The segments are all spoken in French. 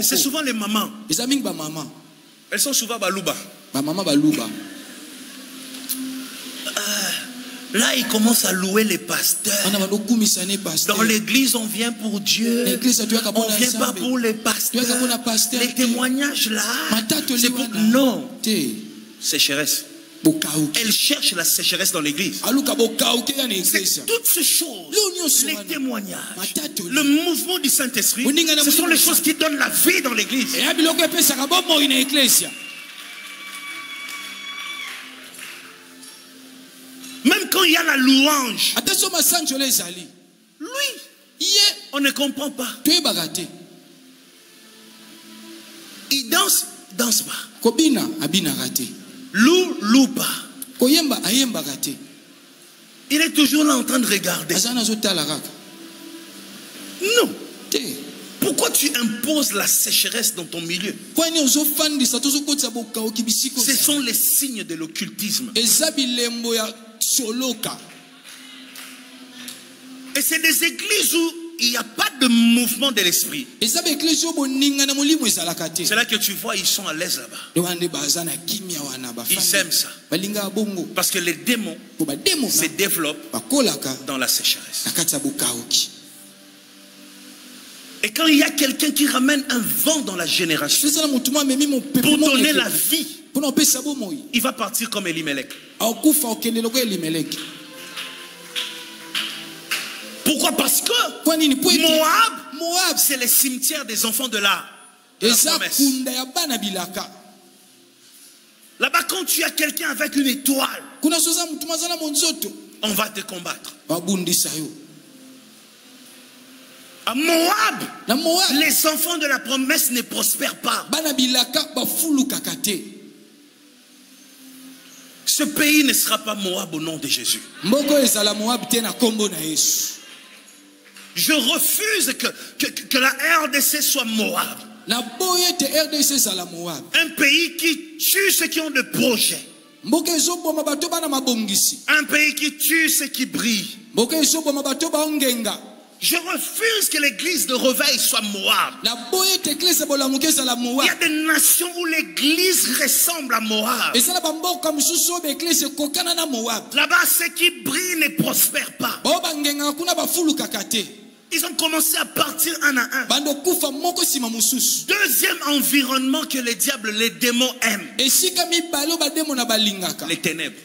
C'est souvent les mamans. Elles sont souvent balouba. Là, ils commencent à louer les pasteurs. Dans l'église, on vient pour Dieu. On ne vient pas pour les pasteurs. Les témoignages là, c'est pour... Non. Sécheresse. Elle cherche la sécheresse dans l'église. Toutes ces choses, les témoignages, le mouvement du Saint-Esprit, ce sont les choses qui donnent la vie dans l'église. Même quand il y a la louange, lui, on ne comprend pas. Il danse, danse pas. Loue pas. Il est toujours là en train de regarder. Non. Pourquoi tu imposes la sécheresse dans ton milieu? Ce sont les signes de l'occultisme. Et c'est des églises où il n'y a pas de mouvement de l'esprit. C'est là que tu vois, ils sont à l'aise là-bas. Ils aiment ça. Parce que les démons se développent dans la sécheresse. Et quand il y a quelqu'un qui ramène un vent dans la génération pour donner la vie, il va partir comme Elimelech. Pourquoi? Parce que Moab, c'est le cimetière des enfants de la promesse. Là-bas, quand tu as quelqu'un avec une étoile, on va te combattre. À Moab, les enfants de la promesse ne prospèrent pas. Ce pays ne sera pas Moab au nom de Jésus. Je refuse que la RDC soit Moab. Un pays qui tue ceux qui ont des projets. Un pays qui tue ceux qui brillent. Je refuse que l'église de réveil soit Moab. Il y a des nations où l'église ressemble à Moab. Là-bas, ceux qui brillent ne prospèrent pas. Ils ont commencé à partir un à un. Deuxième environnement que les diables, les démons aiment. Les ténèbres.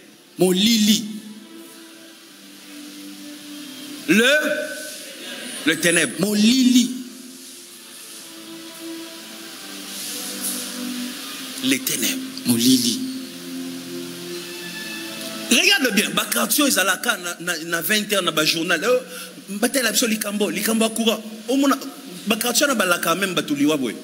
Le ténèbre. Les ténèbres. Regarde bien. Bakartio ezalaka na 20h na ba journal. Batel absolu likambo akura. Omona bakartio na balaka même batuliwa boy.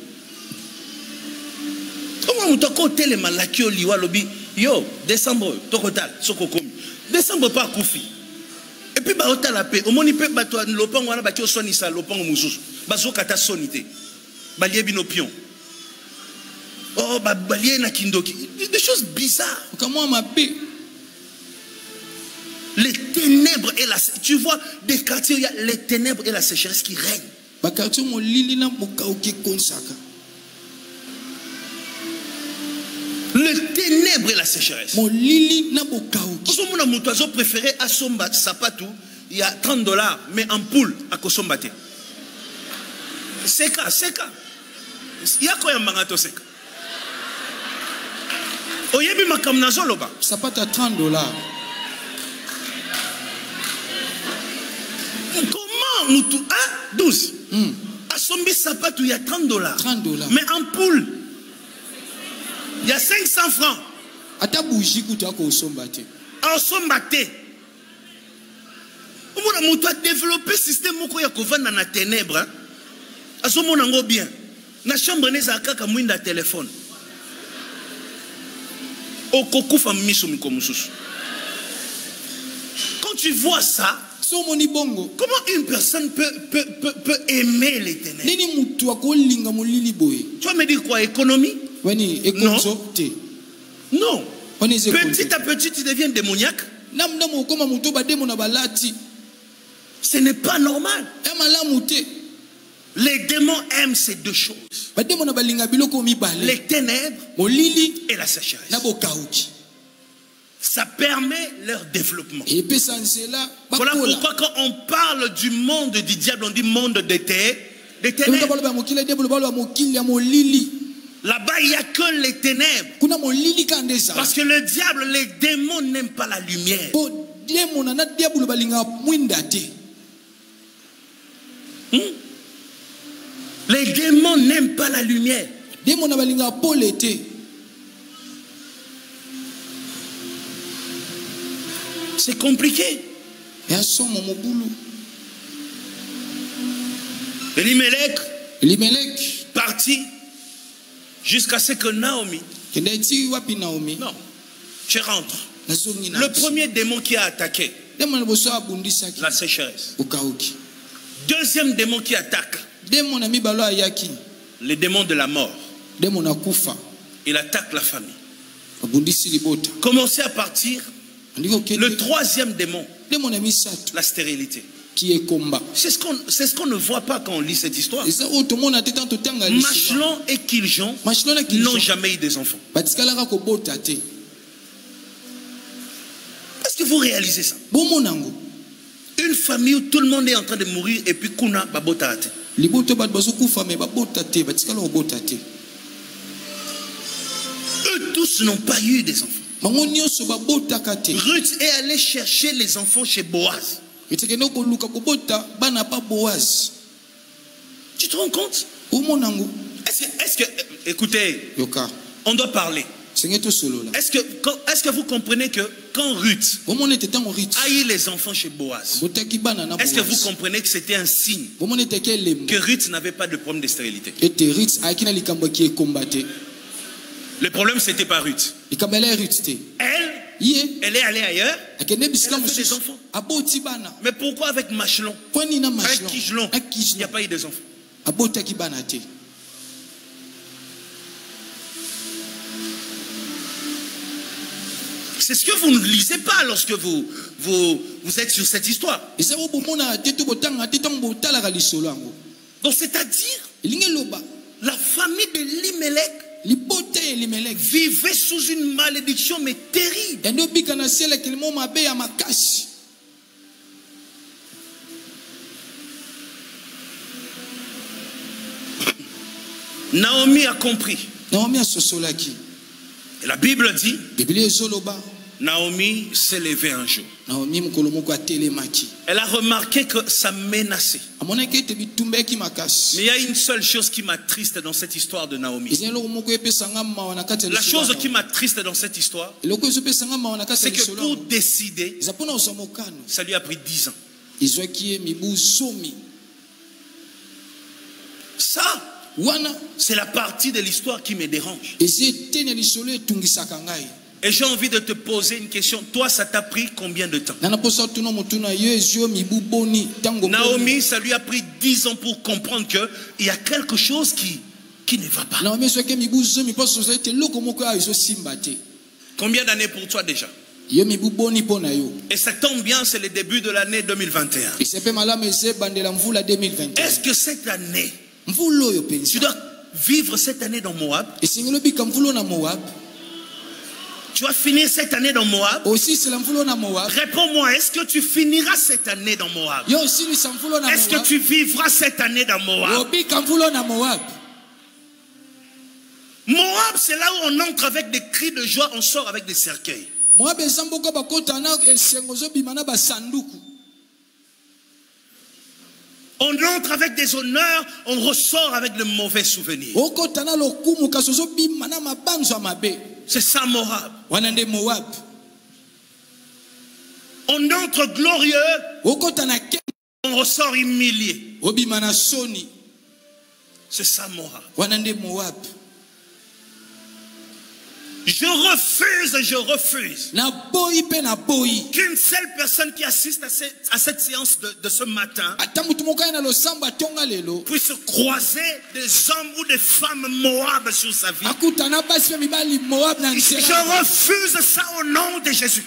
Omona mutoko tele malakio liwa lobi. Yo, décembre tokotal sokokomi. Décembre pas kufi. Et puis bah au la paix au moni pe bato lopango wana bakio soni sa lopango mususu bazo kata sonité balie binopion oh ba balie na kindoki des choses bizarres comment ma paix les ténèbres et la tu vois des quartiers il y a les ténèbres et la sécheresse qui règnent ba quartier mo lili na mokauki konsaka le ténèbre et la sécheresse. Mon lili na bokauki. Parce que mon amoutazo préféré à somba sapatou, il y a $30, mais en poule à kosombate. Seka. Il y a quoi un mangato seka? Oyebi makamnazo loba. Sapat à $30. Comment moutou? 12. À sombi sapatou, il y a $30. Mais en poule. Il y a 500 francs. Ata bougie kuta ko sombate. En sombate. Omona muto a développé système moko ya kovanda na ténèbres. Azomona ngo bien. Na chambre neza kaka mwinda téléphone. Okokufa miso mikomususu. Quand tu vois ça, comment une personne peut aimer les ténèbres? Tu vas me dire quoi, économie? Non. Non. Petit à petit, tu deviens démoniaque. Ce n'est pas normal. Les démons aiment ces deux choses. Les ténèbres et la sécheresse. Ça permet leur développement. Voilà pourquoi quand on parle du monde du diable, on dit monde des ténèbres. Là-bas, il n'y a que les ténèbres. Parce que le diable, les démons n'aiment pas la lumière. Les démons n'aiment pas la lumière. C'est compliqué. Elimelech parti jusqu'à ce que Naomi. Non, je rentre. Le premier démon qui a attaqué, la sécheresse. Deuxième démon qui attaque, les démons de la mort. Il attaque la famille. Commencez à partir. Le troisième démon, la stérilité. C'est ce qu'on ne voit pas quand on lit cette histoire. Machlon et Kiljon n'ont jamais eu des enfants. Est-ce que vous réalisez ça? Une famille où tout le monde est en train de mourir et puis Kuna babotate. Eux tous n'ont pas eu des enfants. Ruth est allée chercher les enfants chez Boaz. Tu te rends compte? Est-ce que écoutez, on doit parler. Est-ce que vous comprenez que quand Ruth a eu les enfants chez Boaz, est-ce que vous comprenez que c'était un signe que Ruth n'avait pas de problème de stérilité? Le problème, c'était pas Ruth. Elle est allée ailleurs. Elle a fait des enfants. Mais pourquoi avec Machlon? Avec Kijlon, il n'y a pas eu des enfants. C'est ce que vous ne lisez pas lorsque vous êtes sur cette histoire. Donc c'est-à-dire, la famille de Elimelech vivait sous une malédiction mais terrible. Naomi a compris. Et la Bible dit, Naomi s'est levée un jour. Elle a remarqué que ça menaçait. Mais il y a une seule chose qui m'attriste dans cette histoire de Naomi. La chose qui m'attriste dans cette histoire, c'est que pour décider, ça lui a pris 10 ans. Ça, c'est la partie de l'histoire qui me dérange. Et j'ai envie de te poser une question. Toi, ça t'a pris combien de temps? Naomi, ça lui a pris 10 ans pour comprendre qu'il y a quelque chose qui ne va pas. Combien d'années pour toi déjà? Et ça tombe bien, c'est le début de l'année 2021. Est-ce que cette année, tu dois vivre cette année dans Moab? Tu vas finir cette année dans Moab? Réponds-moi, est-ce que tu finiras cette année dans Moab? Est-ce que tu vivras cette année dans Moab? Moab, c'est là où on entre avec des cris de joie, on sort avec des cercueils. On entre avec des honneurs, on ressort avec de mauvais souvenirs. C'est ça Moab. On entre glorieux, on ressort humilié. C'est ça Moab. Je refuse qu'une seule personne qui assiste à cette séance de ce matin puisse croiser des hommes ou des femmes Moab sur sa vie. Je refuse ça au nom de Jésus.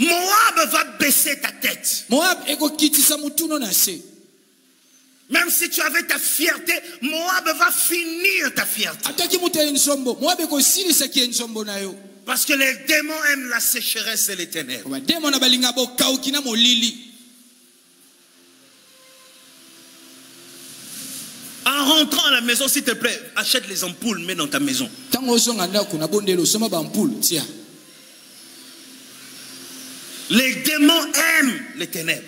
Moab va baisser ta tête. Même si tu avais ta fierté, Moab va finir ta fierté. Parce que les démons aiment la sécheresse et les ténèbres. En rentrant à la maison, s'il te plaît, achète les ampoules, mets dans ta maison. Les démons aiment les ténèbres.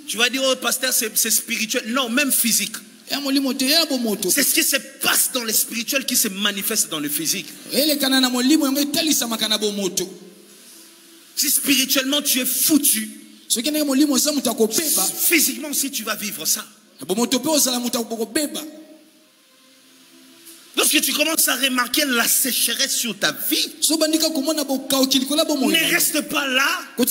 Tu vas dire, oh pasteur, c'est spirituel. Non, même physique. C'est ce qui se passe dans le spirituel qui se manifeste dans le physique. Si spirituellement tu es foutu, physiquement si tu vas vivre ça. Lorsque tu commences à remarquer la sécheresse sur ta vie, ne reste pas là. Oh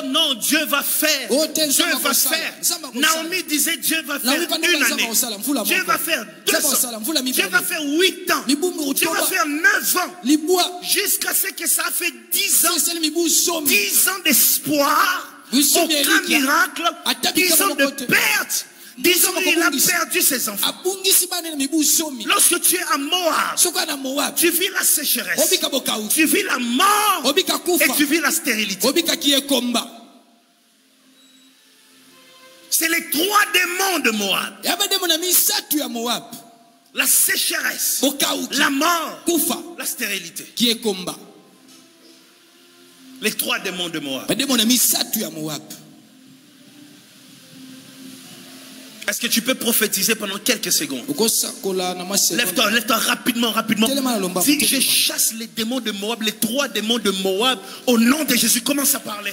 non, Dieu va faire. Dieu va faire. Naomi disait Dieu va faire une année. Dieu va faire 2 ans. Dieu va faire 8 ans. Dieu va faire 9 ans. Jusqu'à ce que ça a fait 10 ans. 10 ans d'espoir. Aucun miracle. 10 ans de perte. Disons qu'il a perdu ses enfants. Lorsque tu es à Moab, tu vis la sécheresse, tu vis la mort et tu vis la stérilité. C'est les 3 démons de Moab. La sécheresse, la mort, la stérilité. Les 3 démons de Moab. Est-ce que tu peux prophétiser pendant quelques secondes? Lève-toi, lève-toi rapidement, rapidement. Si je chasse les démons de Moab, les 3 démons de Moab, au nom de Jésus, commence à parler.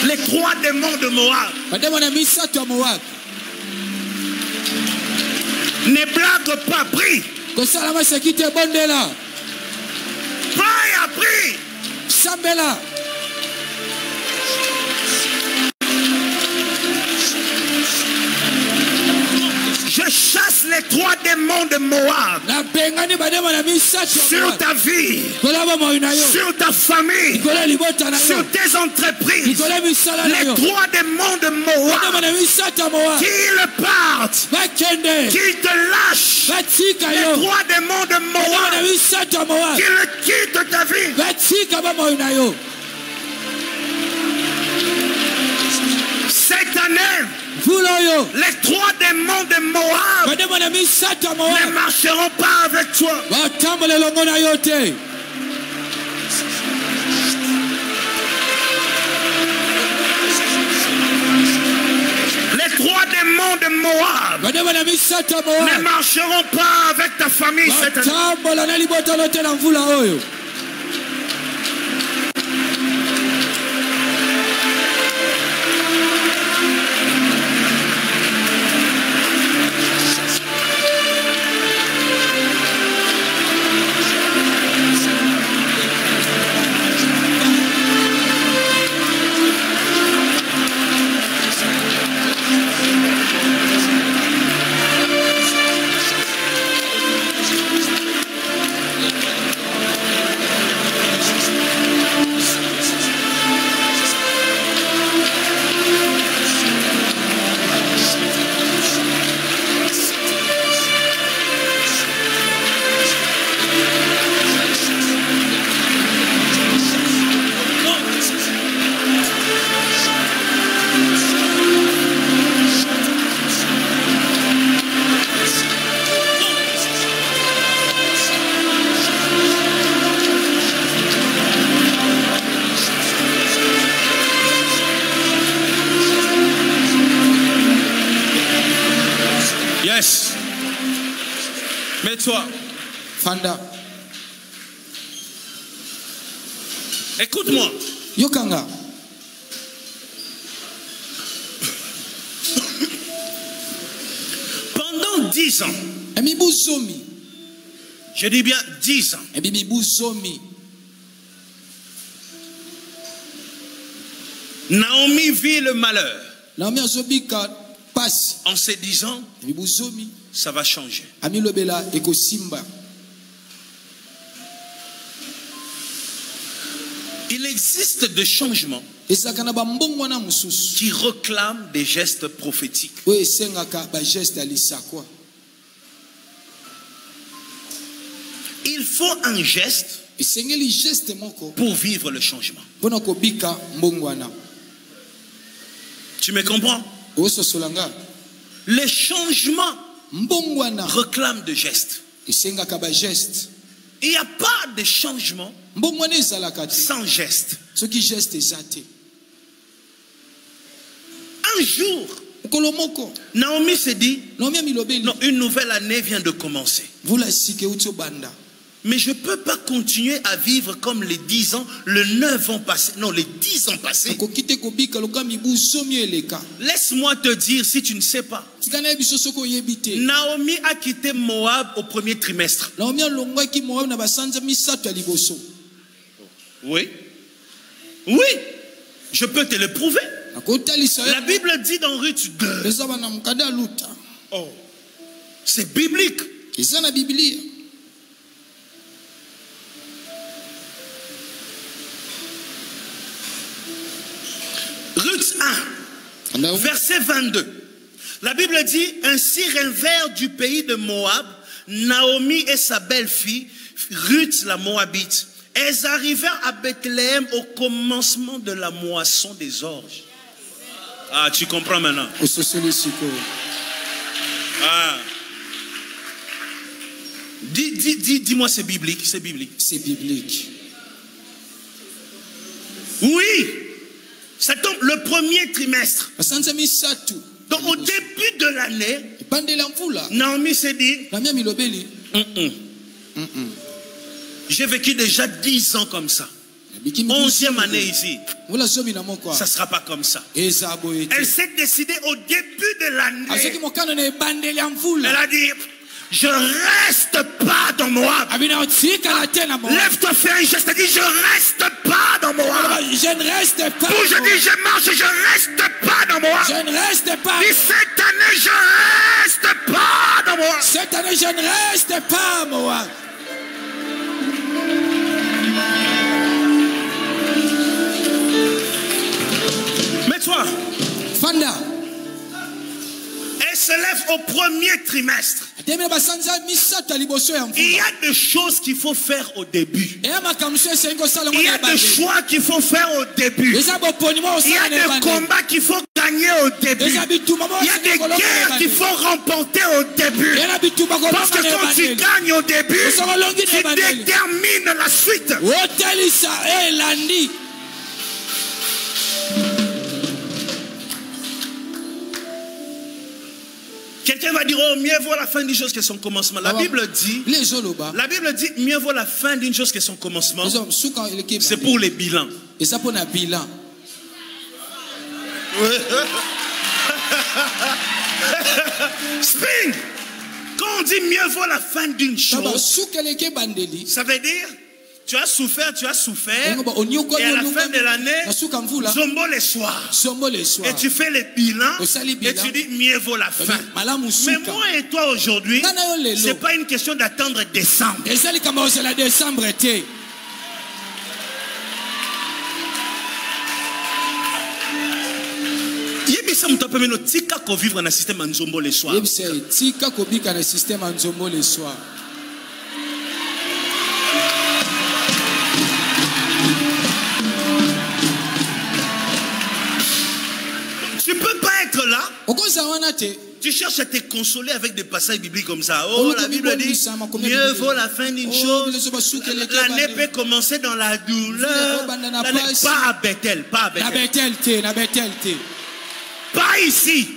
Les 3 démons de Moab. Ne blague pas, prie. Prie. Je chasse les 3 démons de Moab sur ta vie, sur ta famille, sur tes entreprises. Les 3 démons de Moab qu'ils partent, qu'ils te lâchent. Les 3 démons de Moab qu'ils quittent ta vie. Cette année, les 3 démons de Moab ne marcheront pas avec toi. Les 3 démons de Moab ne marcheront pas avec ta famille cette année. Mets-toi. Fanda. Écoute-moi. Yokanga. Pendant 10 ans. Je dis bien 10 ans. Naomi vit le malheur. En se disant, ça va changer. existe des changements qui réclament des gestes prophétiques. Il faut un geste pour vivre le changement. Tu me comprends? Les changements réclament des gestes. Il n'y a pas de changement sans geste. Un jour, Naomi se dit, non, une nouvelle année vient de commencer. Mais je ne peux pas continuer à vivre comme les 10 ans, le 9 ans passés, non, les 10 ans passés. Laisse-moi te dire si tu ne sais pas. Naomi a quitté Moab au premier trimestre. Oui. Oui. Je peux te le prouver. La Bible dit dans Ruth 2. Oh. C'est biblique. Ruth 1, verset 22. La Bible dit, ainsi revinrent du pays de Moab, Naomi et sa belle-fille, Ruth la Moabite. Elles arrivèrent à Bethléem au commencement de la moisson des orges. Ah, tu comprends maintenant. Ah. Dis-moi, c'est biblique, c'est biblique. C'est biblique. Oui. Ça tombe le premier trimestre. Donc au début de l'année, Naomi s'est dit, j'ai vécu déjà 10 ans comme ça. 11e année ici. Ça ne sera pas comme ça. Elle s'est décidée au début de l'année. Elle a dit, je reste pas dans Moab. Lève-toi, fais un geste. Dis, je reste pas dans Moab. Je ne reste pas. Ou je dis, je marche, je reste pas dans Moab. Je ne reste pas. Dis, cette année, je reste pas dans Moab. Cette année, je ne reste pas à Moab. Mets-toi. Fanda. Elle se lève au premier trimestre. Il y a des choses qu'il faut faire au début. Il y a des choix qu'il faut faire au début. Il y a des combats qu'il faut gagner au début. Il y a des guerres qu'il faut remporter au début. Parce que quand tu gagnes au début, tu détermines la suite. Quelqu'un va dire, oh, mieux vaut la fin d'une chose que son commencement. La Bible dit, mieux vaut la fin d'une chose que son commencement. C'est pour les bilans. Spin! Quand on dit mieux vaut la fin d'une chose, ça veut dire, tu as souffert. Et à la fin de l'année, zombo les soirs. Et tu fais les bilans. Et tu dis, mieux vaut la fin. Mais moi et toi aujourd'hui, ce n'est pas une question d'attendre décembre. Tika ko vivre dans le système Nzombo les soirs. Tu peux pas être là. Tu cherches à te consoler avec des passages bibliques comme ça. Oh, la Bible dit, mieux vaut la fin d'une chose. L'année peut commencer dans la douleur. Pas à Bethel, pas à Bethel. Pas ici.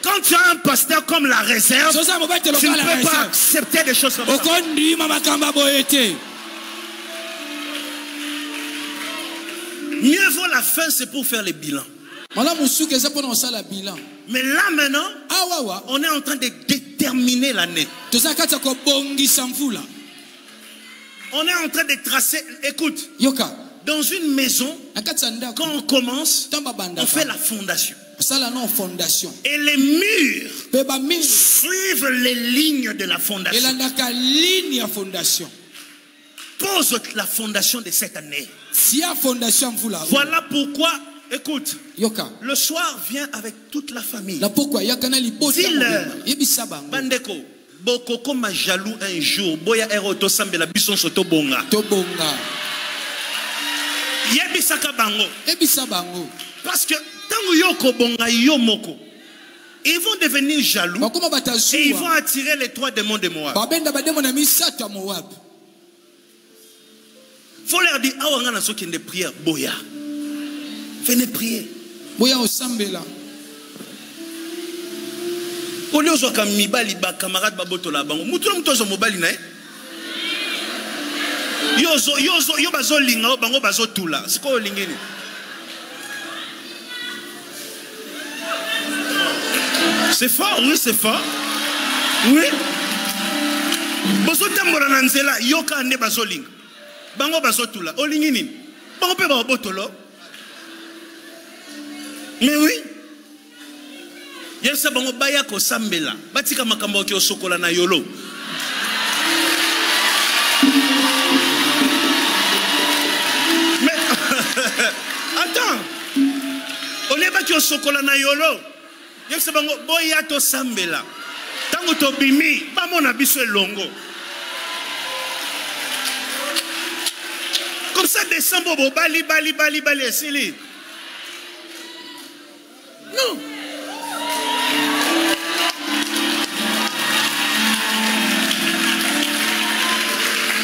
Quand tu as un pasteur comme la réserve, tu ne peux pas accepter des choses comme ça. Mieux vaut la fin, c'est pour faire les bilans. Mais là maintenant, on est en train de déterminer l'année. On est en train de tracer. Écoute, dans une maison, quand on commence, on fait la fondation. Et les murs suivent les lignes de la fondation. pose la fondation de cette année. Voilà pourquoi, écoute, le soir vient avec toute la famille. Dis-leur, Bandeko, bokoko ma jaloux un jour, boya eroto sambe la bison soto bonga. Yebisaka bango. Parce que tant yoko bonga yomoko, ils vont devenir jaloux et ils vont attirer les 3 démons de Moab. Faut leur dire, ah, on a une prière, boya. Venez prier. Boya au sambela. Au lieu de mibali ba camarade baboto la bango. Mutu mutozo mobali na. Yo bazo linga bango bazo tula. Siko lingeni. C'est fort, oui, c'est fort. Oui. Bozo tambora na nzela yoka ande bazo linga. Bango bazotula olingi nini bango pe ba botolo mais oui yesa bango baya ko sambela batika makambo ki osokola na yolo mais attends on est pas ki osokola na yolo yesa bango boya to sambela tango to bimi ba mona biso elongo. Comme ça, descend bobo, bali, essayez. Non.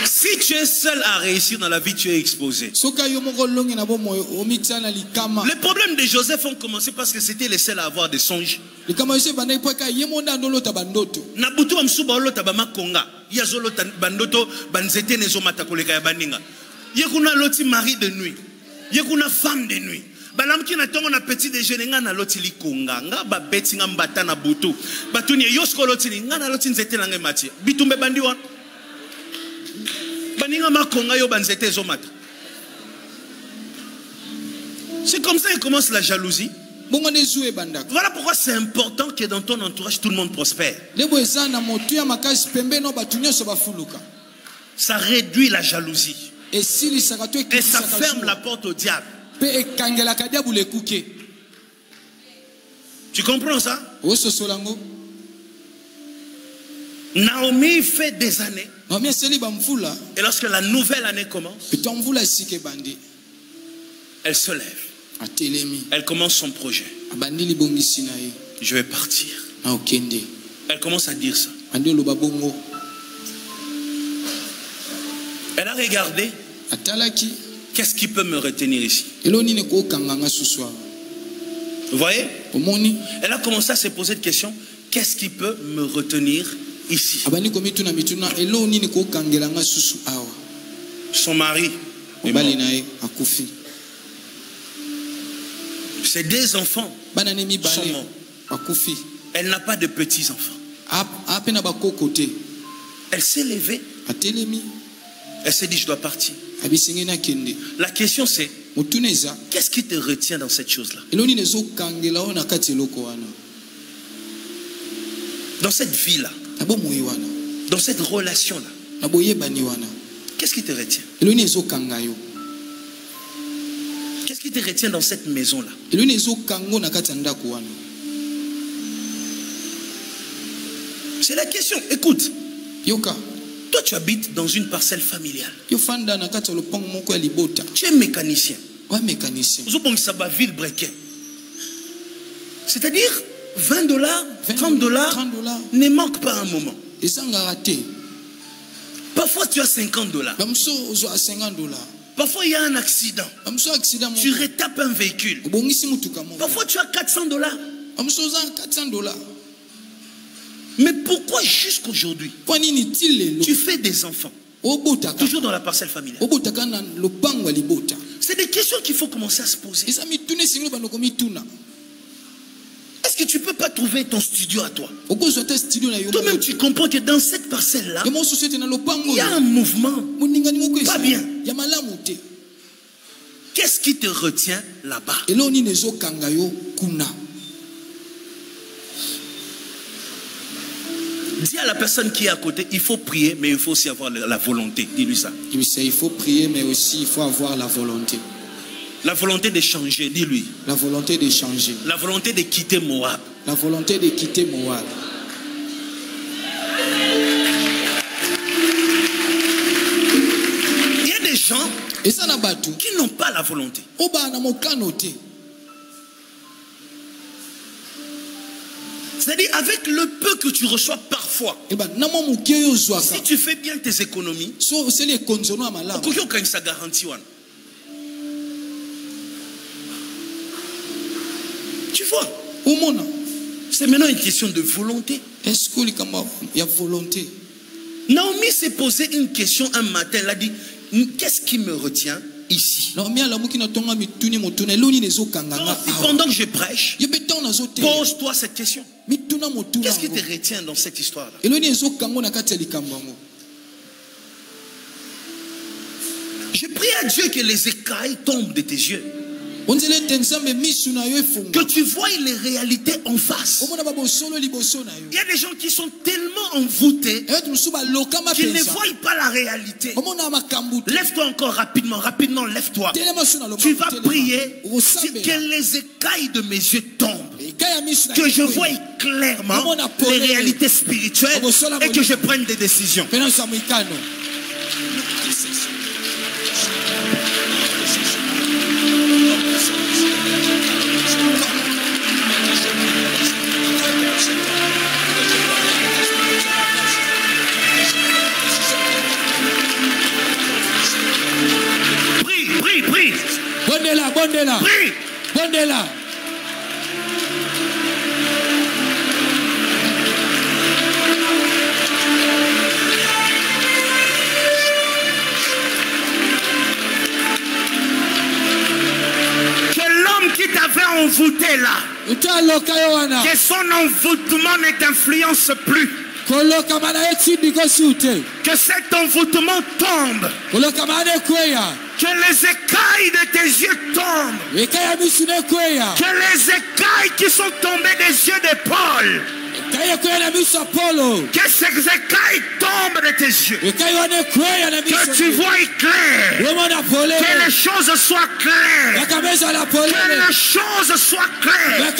Si tu es seul à réussir dans la vie, tu es exposé. Les problèmes de Joseph ont commencé parce que c'était le seul à avoir des songes. Nabutu amsuba olota bama konga. Yazolota bandoto banzete nezomata koleka ya baninga. Yekuna loti mari de nuit. Yekuna femme de nuit. Balamki na tongo na petit déjeuner nga na loti likonga. Nga ba beti nga mbata na butu. Batuni yosko loti ni nga na loti nzete na ngemati. Bitumbe bandiwa. Baninga makonga yo banzete zomata. C'est comme ça que commence la jalousie. Voilà pourquoi c'est important que dans ton entourage tout le monde prospère. Ça réduit la jalousie. Et ça ferme la porte au diable. Tu comprends ça? Naomi fait des années. Et lorsque la nouvelle année commence, elle se lève. Elle commence son projet. Je vais partir. Elle commence à dire ça. Elle a regardé. Qu'est-ce qui peut me retenir ici? Vous voyez? Elle a commencé à se poser des questions. Qu'est-ce qui peut me retenir ici? Son mari est mort. Ses 2 enfants sont morts. Elle n'a pas de petits-enfants. Elle s'est levée. Elle s'est dit, je dois partir. La question c'est, qu'est-ce qui te retient dans cette chose-là? Dans cette vie-là, dans cette relation-là, qu'est-ce qui te retient? Qu'est-ce qui te retient dans cette maison-là? C'est la question. Écoute. Toi, tu habites dans une parcelle familiale. Tu es mécanicien. C'est-à-dire, $20, $30 ne manquent pas un moment. Parfois, tu as $50. Parfois, il y a un accident. Tu retapes un véhicule. Parfois, tu as $400. Mais pourquoi jusqu'aujourd'hui tu fais des enfants toujours dans la parcelle familiale? C'est des questions qu'il faut commencer à se poser. Est-ce que tu ne peux pas trouver ton studio à toi? Toi-même tu comprends que dans cette parcelle-là, il y a un mouvement pas bien. Qu'est-ce qui te retient là-bas? Dis à la personne qui est à côté, il faut prier, mais il faut aussi avoir la volonté. Dis-lui ça. Il faut prier, mais aussi il faut avoir la volonté. La volonté de changer, dis-lui. La volonté de changer. La volonté de quitter Moab. La volonté de quitter Moab. Il y a des gens qui n'ont pas la volonté. C'est-à-dire, avec le peu que tu reçois parfois, si tu fais bien tes économies, ça garantit. Tu vois, c'est maintenant une question de volonté. Est-ce qu'il y a volonté? Naomi s'est posé une question un matin. Elle a dit, qu'est-ce qui me retient ici? Donc, pendant que je prêche, pose-toi cette question. Qu'est-ce qui te retient dans cette histoire-là? Je prie à Dieu que les écailles tombent de tes yeux. Que tu vois les réalités en face. Il y a des gens qui sont tellement envoûtés qu'ils ne voient pas la réalité. Lève-toi encore rapidement, rapidement, lève-toi. Tu vas prier que les écailles de mes yeux tombent. Que je voie clairement les réalités spirituelles et que je prenne des décisions. Prie. Bondela. Prie. Bondela. Que l'homme qui t'avait envoûté là, que son envoûtement ne t'influence plus. Que cet envoûtement tombe. Que les écailles de tes yeux tombent. Que les écailles qui sont tombées des yeux de Paul, que ces écailles tombent de tes yeux. Que tu vois clair. Que les choses soient claires. Que les choses soient claires.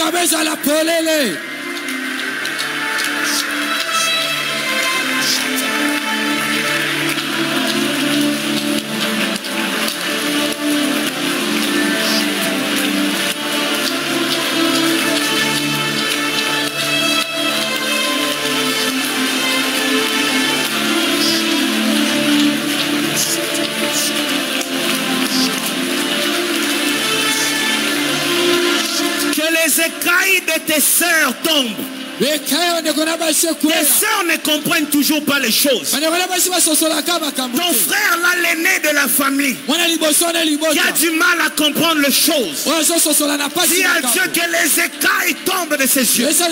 Les écailles de tes sœurs tombent. Tes sœurs ne comprennent toujours pas les choses. Ton frère là, l'aîné de la famille, qui a du mal à comprendre les choses, dis à Dieu que les écailles tombent de ses yeux. Que ça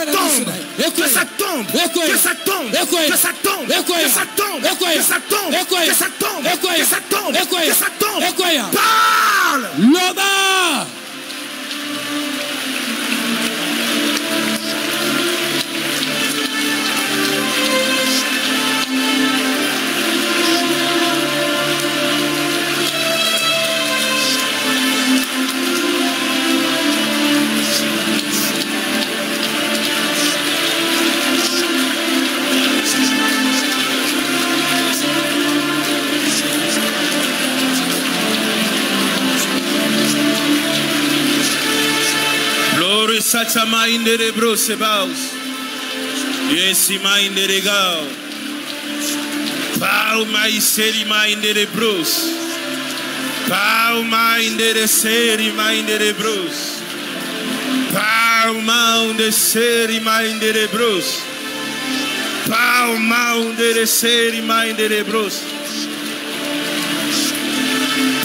tombe. Que ça tombe. Que ça tombe. Que ça tombe. Que ça tombe. Que ça tombe. Que ça tombe. Que ça tombe. Que ça tombe. Parle. Loba. Sacha mind de brose baus. Yes, mind de gao. Pau mai seri mind de brose. Pau mind de seri mind de brose. Pau mau de seri mind de brose. Pau mau de seri mind de brose.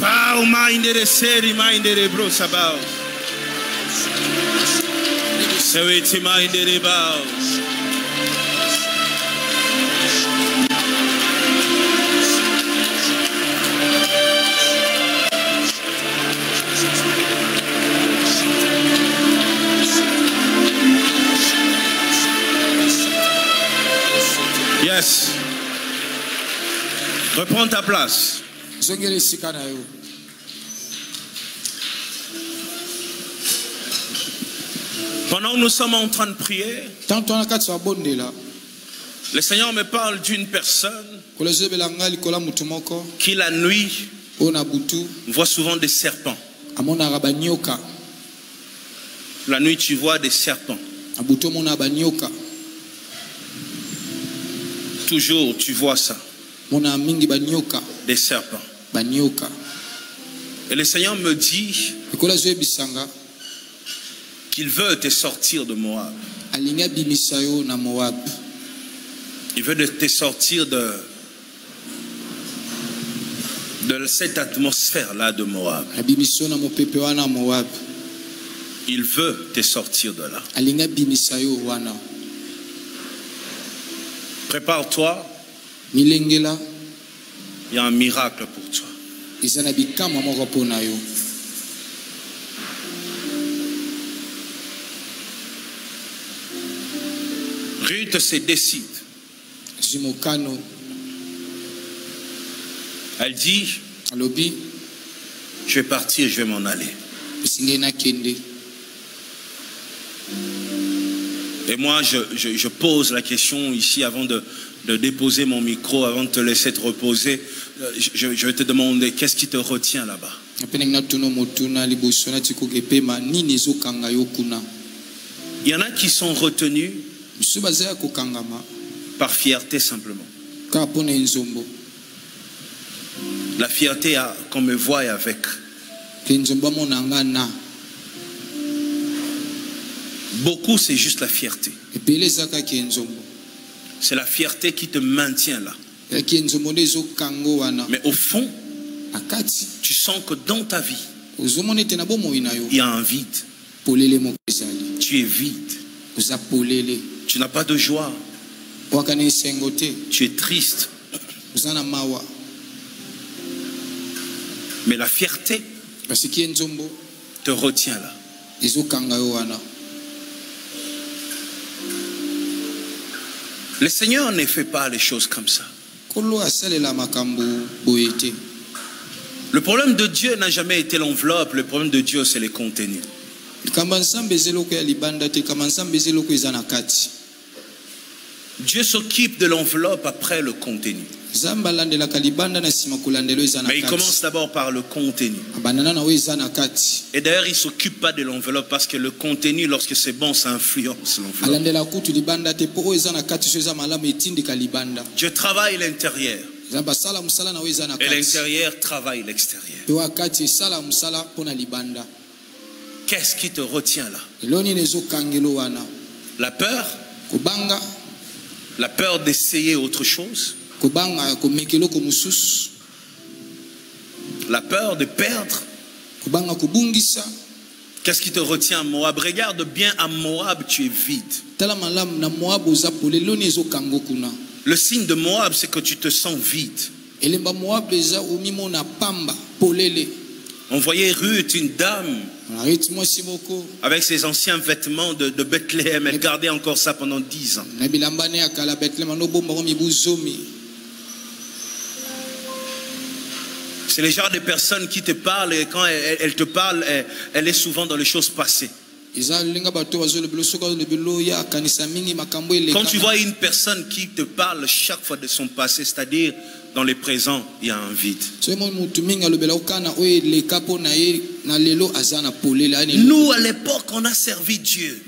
Pau mind de seri mind de brose baus. So it's in my daily bows. dans ta place. Pendant que nous sommes en train de prier, le Seigneur me parle d'une personne qui la nuit voit souvent des serpents. La nuit tu vois des serpents. Toujours tu vois ça. Des serpents. Et le Seigneur me dit qu'il veut te sortir de Moab. Il veut te sortir de cette atmosphère-là de Moab. Il veut te sortir de là. Prépare-toi. Il y a un miracle pour toi. Ruth se décide. Elle dit, je vais partir, je vais m'en aller. Et moi, je pose la question ici avant de déposer mon micro, avant de te laisser te reposer. Je vais te demander, qu'est-ce qui te retient là-bas? Il y en a qui sont retenus par fierté simplement. La fierté qu'on me voie avec. Beaucoup, c'est juste la fierté. C'est la fierté qui te maintient là. Mais au fond, tu sens que dans ta vie, il y a un vide. Tu es vide. Tu n'as pas de joie. Tu es triste. Mais la fierté te retient là. Le Seigneur ne fait pas les choses comme ça. Le problème de Dieu n'a jamais été l'enveloppe. Le problème de Dieu, c'est les contenus. Dieu s'occupe de l'enveloppe après le contenu. Mais il commence d'abord par le contenu. Et d'ailleurs, il ne s'occupe pas de l'enveloppe parce que le contenu, lorsque c'est bon, ça influence l'enveloppe. Dieu travaille l'intérieur. Et l'intérieur travaille l'extérieur. Qu'est-ce qui te retient là? La peur? La peur d'essayer autre chose? La peur de perdre? Qu'est-ce qui te retient à Moab? Regarde bien à Moab, tu es vide. Le signe de Moab, c'est que tu te sens vide. On voyait Ruth, une dame, avec ses anciens vêtements de Bethléem. Elle gardait encore ça pendant 10 ans. C'est le genre de personne qui te parle et quand elle te parle, elle est souvent dans les choses passées. Quand tu vois une personne qui te parle chaque fois de son passé, c'est-à-dire dans le présent, il y a un vide. Nous, à l'époque, on a servi Dieu.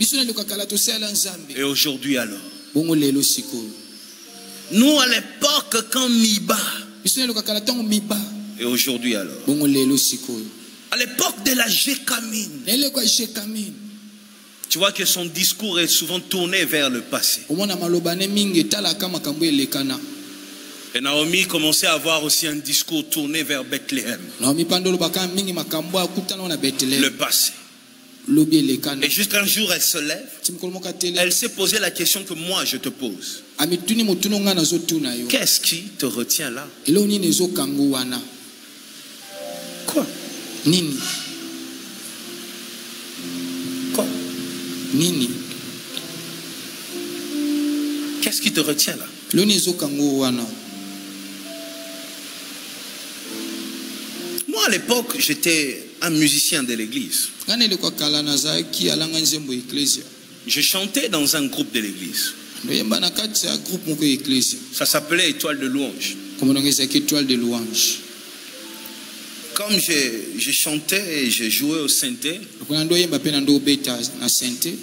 Et aujourd'hui alors? Nous, à l'époque, quand Miba. Et aujourd'hui alors? À l'époque de la Jécamine. Tu vois que son discours est souvent tourné vers le passé. Et Naomi commençait à avoir aussi un discours tourné vers Bethléem. Le passé. Et juste un jour, elle se lève. Elle s'est posé la question que moi je te pose. Qu'est-ce qui te retient là? Quoi? Quoi? Qu'est-ce qui te retient là? à l'époque, j'étais un musicien de l'église. Je chantais dans un groupe de l'église. Ça s'appelait Étoile de louange. Comme je chantais et je jouais au synthé,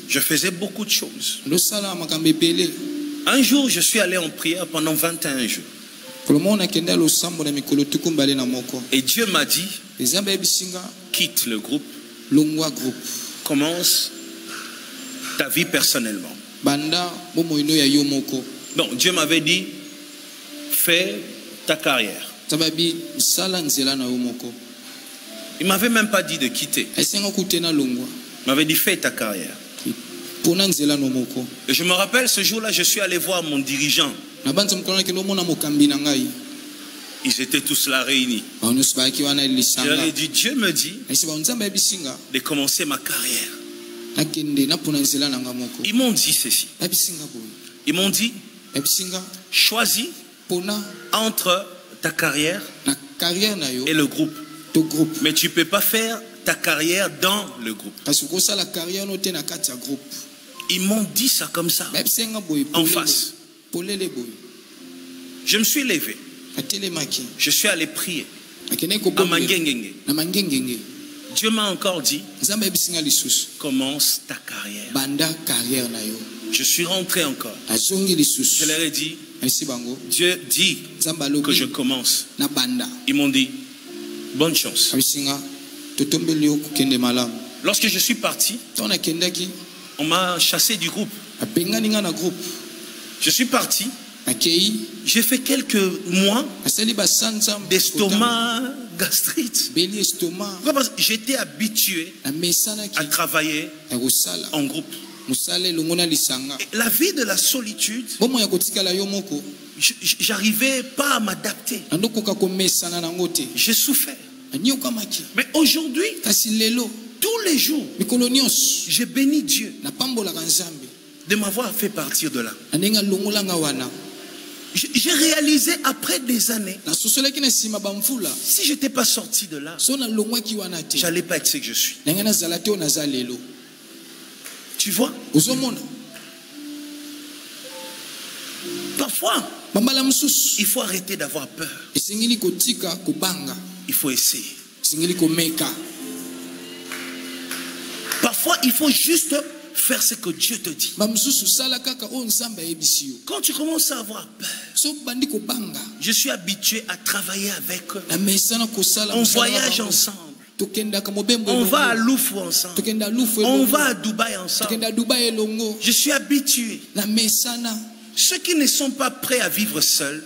je faisais beaucoup de choses. Un jour, je suis allé en prière pendant 21 jours. Et Dieu m'a dit, quitte le groupe, commence ta vie personnellement. Donc Dieu m'avait dit, fais ta carrière. Il ne m'avait même pas dit de quitter. Il m'avait dit, fais ta carrière. Et je me rappelle, ce jour-là, je suis allé voir mon dirigeant. Ils étaient tous là réunis. Je leur ai dit, Dieu me dit de commencer ma carrière. Ils m'ont dit ceci. Ils m'ont dit, choisis entre ta carrière et le groupe. Mais tu ne peux pas faire ta carrière dans le groupe. Ils m'ont dit ça comme ça, en face. Je me suis levé. Je suis allé prier à Mangengenge. Dieu m'a encore dit, commence ta carrière. Je suis rentré encore. Je leur ai dit, Dieu dit que je commence. Ils m'ont dit, bonne chance. Lorsque je suis parti, on m'a chassé du groupe. Je suis parti. J'ai fait quelques mois d'estomac, gastrite. J'étais habitué à travailler en groupe. Et la vie de la solitude, j'arrivais pas à m'adapter. J'ai souffert. Mais aujourd'hui, tous les jours, j'ai béni Dieu de m'avoir fait partir de là. J'ai réalisé après des années, si je n'étais pas sorti de là, je n'allais pas être ce que je suis. Tu vois? Parfois, il faut arrêter d'avoir peur. Il faut essayer. Parfois, il faut juste faire ce que Dieu te dit. Quand tu commences à avoir peur, je suis habitué à travailler avec eux. On voyage ensemble. On va à Loufou ensemble. On va à Dubaï ensemble. Je suis habitué. Ceux qui ne sont pas prêts à vivre seuls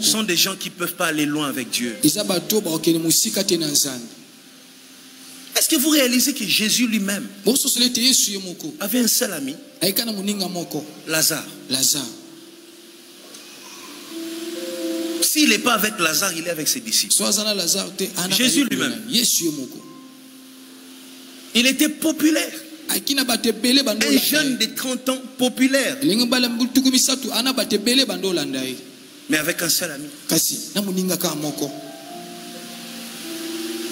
sont des gens qui ne peuvent pas aller loin avec Dieu. Est-ce que vous réalisez que Jésus lui-même avait un seul ami, Lazare? S'il n'est pas avec Lazare, il est avec ses disciples. Jésus lui-même, il était populaire. Un jeune de 30 ans populaire, mais avec un seul ami.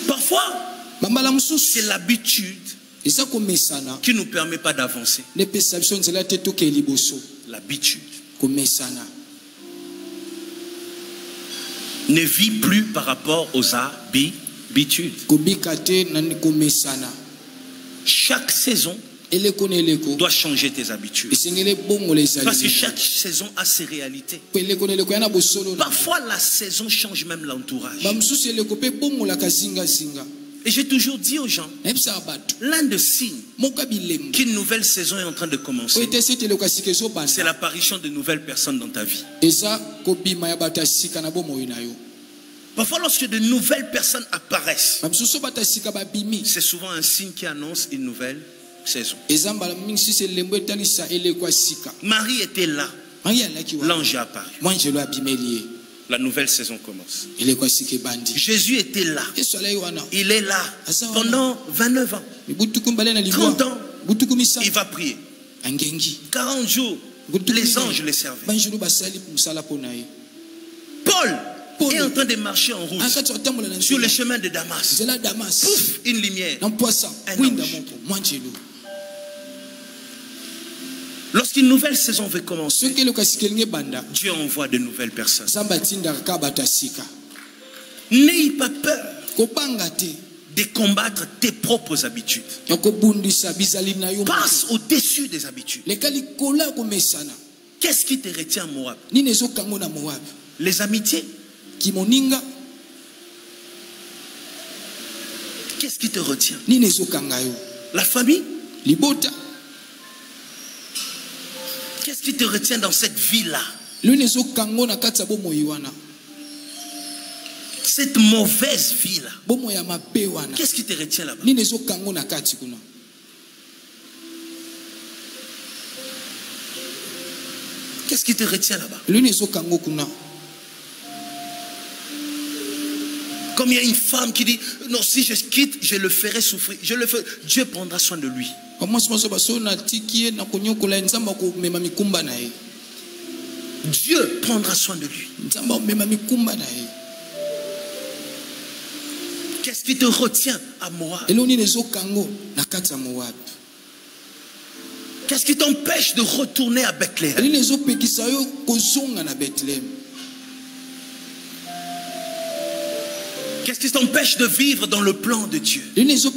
Parfois, c'est l'habitude qui ne nous permet pas d'avancer. L'habitude. Ne vis plus par rapport aux habitudes. Chaque saison doit changer tes habitudes. Parce que chaque saison a ses réalités. Parfois, la saison change même l'entourage. Et j'ai toujours dit aux gens, l'un des signes qu'une nouvelle saison est en train de commencer, c'est l'apparition de nouvelles personnes dans ta vie. Parfois, lorsque de nouvelles personnes apparaissent, c'est souvent un signe qui annonce une nouvelle saison. Marie était là. L'ange est apparu. La nouvelle saison commence. Jésus était là. Il est là pendant 29 ans. 30 ans, il va prier. 40 jours, les anges le servaient. Paul, est en train de marcher en route sur le chemin de Damas. Pouf, une lumière. Un ange. Lorsqu'une nouvelle saison veut commencer, Dieu envoie de nouvelles personnes. N'aie pas peur de combattre tes propres habitudes. Passe au-dessus des habitudes. Qu'est-ce qui te retient à Moab? Les amitiés. Qu'est-ce qui te retient? La famille. Qu'est-ce qui te retient dans cette vie-là? Cette mauvaise vie-là. Qu'est-ce qui te retient là-bas? Qu'est-ce qui te retient là-bas? Comme il y a une femme qui dit, non, si je quitte, je le ferai souffrir. Je le ferai. Dieu prendra soin de lui. Dieu prendra soin de lui. Qu'est-ce qui te retient à Moab? Qu'est-ce qui t'empêche de retourner à Bethléem? Qu'est-ce qui t'empêche de vivre dans le plan de Dieu? Qu'est-ce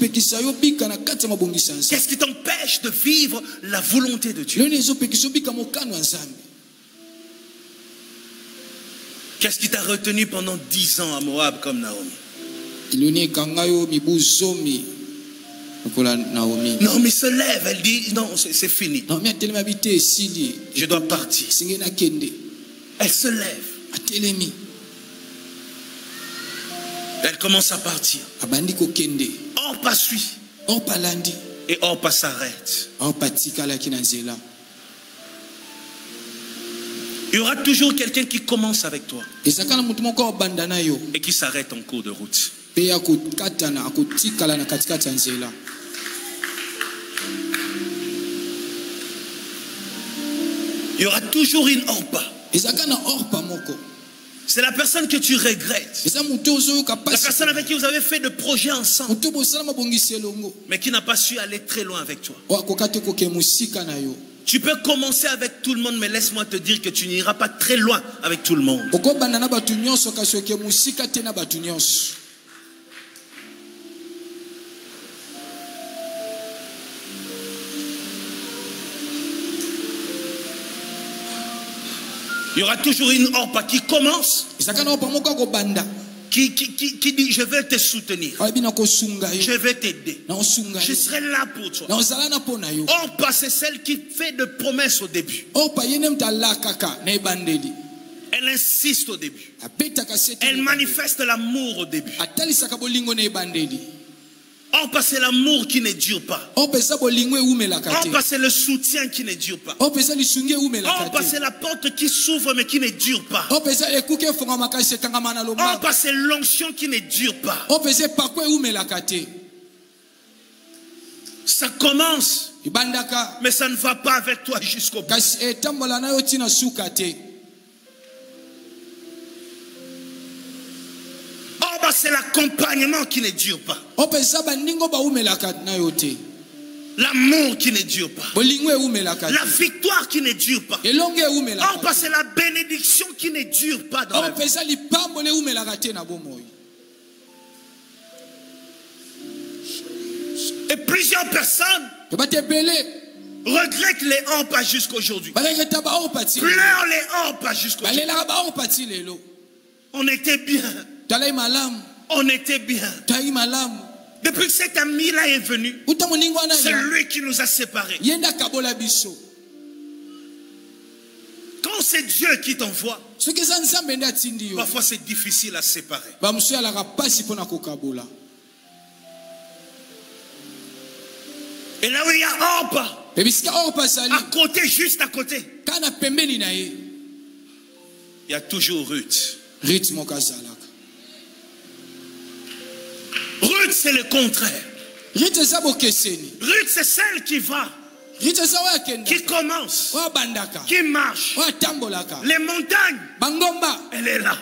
qui t'empêche de vivre la volonté de Dieu? Qu'est-ce qui t'a retenu pendant 10 ans à Moab comme Naomi? Naomi se lève, elle dit non, c'est fini. Je dois partir. Elle se lève. Elle commence à partir. Orpa suit. Et Orpa s'arrête. Il y aura toujours quelqu'un qui commence avec toi et qui s'arrête en cours de route. Il y aura toujours une Orpa. C'est la personne que tu regrettes. La personne avec qui vous avez fait de projets ensemble, mais qui n'a pas su aller très loin avec toi. Tu peux commencer avec tout le monde, mais laisse-moi te dire que tu n'iras pas très loin avec tout le monde. Il y aura toujours une Orpa qui commence, qui dit je vais te soutenir, je vais t'aider, je serai là pour toi. Orpa, c'est celle qui fait de promesses au début. Elle insiste au début. Elle manifeste l'amour au début. Orpa, c'est l'amour qui ne dure pas. Orpa, c'est le soutien qui ne dure pas. Orpa, c'est la porte qui s'ouvre mais qui ne dure pas. Orpa, c'est l'onction qui ne dure pas. Ça commence, mais ça ne va pas avec toi jusqu'au bout. C'est l'accompagnement qui ne dure pas. L'amour qui ne dure pas. La victoire qui ne dure pas. C'est la bénédiction qui ne dure pas dans la vie. Et plusieurs personnes regrettent les Orpa jusqu'aujourd'hui. Pleurent les Orpa jusqu'aujourd'hui. On était bien. On était bien. Depuis que cet ami-là est venu, c'est lui qui nous a séparés. Quand c'est Dieu qui t'envoie, parfois c'est difficile à séparer. Et là où il y a Orpa, à côté, juste à côté, il y a toujours Ruth. Ruth, c'est le contraire. Ruth, c'est celle qui va qui commence, qui marche. Les montagnes, elle est là.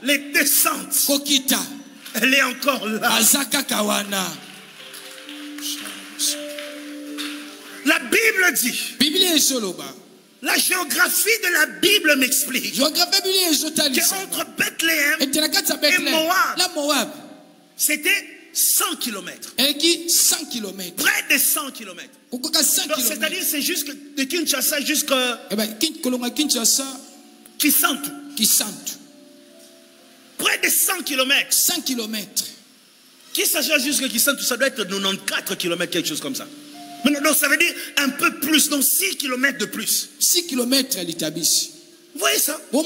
Les descentes, elle est encore là. La Bible dit, la géographie de la Bible m'explique qu'entre Bethléem et Moab, c'était 100 km. Près de 100 km. C'est-à-dire, c'est juste de Kinshasa jusqu'à Kisantu. Près de 100 km. 100 km. Kinshasa jusqu'à Kisantu, ça doit être 94 km, quelque chose comme ça. Donc ça veut dire un peu plus, donc 6 km de plus. 6 km à l'Itabis. Vous voyez ça? Et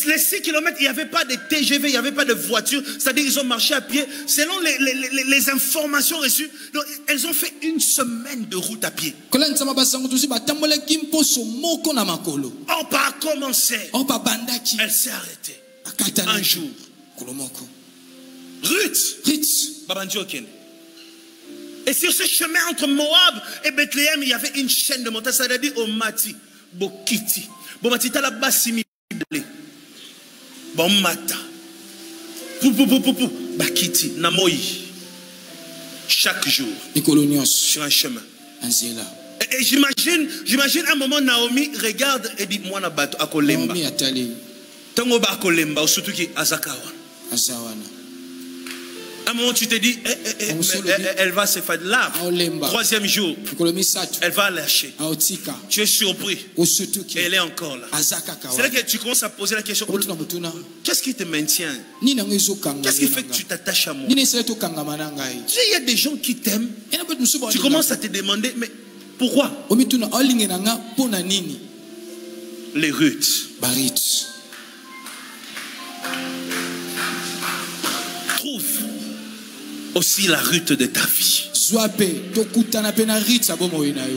les 6 km, il n'y avait pas de TGV, il n'y avait pas de voiture. C'est-à-dire qu'ils ont marché à pied. Selon les informations reçues, donc, elles ont fait une semaine de route à pied. On n'a pas commencé. Elle s'est arrêtée. Un jour. Ruth. Et sur ce chemin entre Moab et Bethléem, il y avait une chaîne de montagnes. C'est-à-dire au Mati, Bokiti. Bon, Mati, t'as la bassimi. Bon, Mata. Bakiti, Namoyi. Chaque jour. Sur un chemin. Et j'imagine un moment, Naomi regarde et dit, moi, na bato, akolemba. Tango ba akolemba, surtout qui Azakawa. À un moment, tu te dis, elle va se faire là. Troisième jour, elle va lâcher. Tu es surpris. Et elle est encore là. C'est là que tu commences à poser la question. Qu'est-ce qui te maintient? Qu'est-ce qui fait que tu t'attaches à moi? Il y a des gens qui t'aiment. Tu commences à te demander, mais pourquoi? Les Ruth. Trouve aussi la Ruth de ta vie.